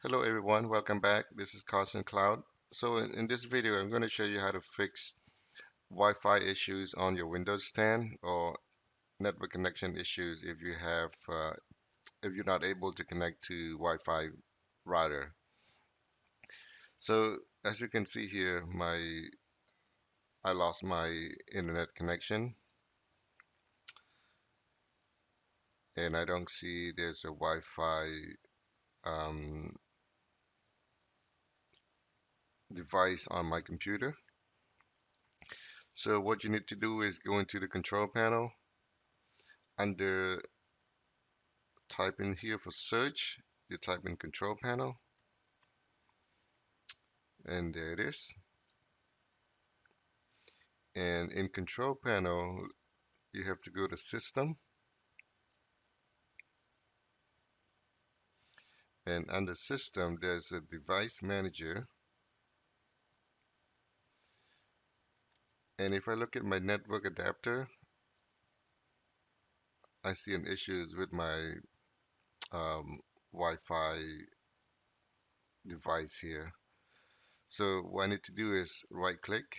Hello everyone, welcome back. This is Carson Cloud. So in this video, I'm going to show you how to fix Wi-Fi issues on your Windows 10 or network connection issues if you're not able to connect to Wi-Fi router. So as you can see here, I lost my internet connection and I don't see there's a Wi-Fi um, device on my computer. So what you need to do is go into the control panel under type in here for search, you type in control panel, and there it is. And in control panel, you have to go to system, and under system, there's a device manager. And if I look at my network adapter, I see an issues with my um, Wi-Fi device here. So what I need to do is right click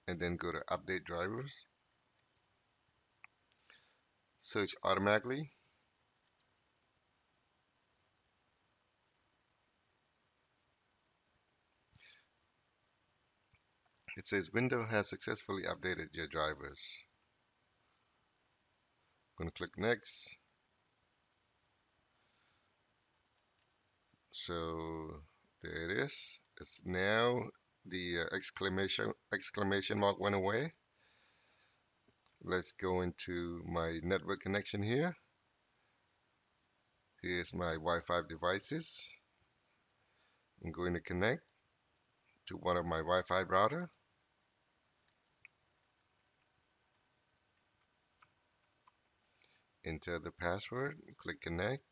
and then go to update drivers, search automatically. It says Windows has successfully updated your drivers. I'm going to click next. So there it is. It's now the exclamation mark went away. Let's go into my network connection here. Here's my Wi-Fi devices. I'm going to connect to one of my Wi-Fi router. Enter the password, click connect,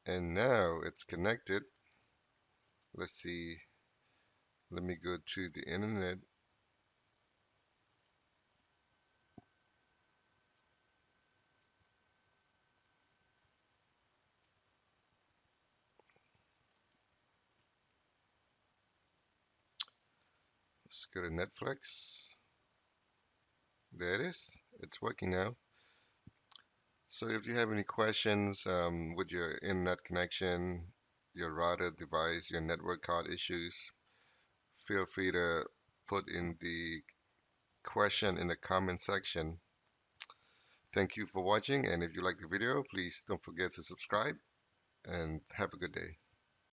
and now it's connected. Let's see. Let me go to the internet. Let's go to Netflix. There it is. It's working now. So if you have any questions with your internet connection, your router device, your network card issues, feel free to put in the question in the comment section. Thank you for watching, and if you like the video, please don't forget to subscribe and have a good day.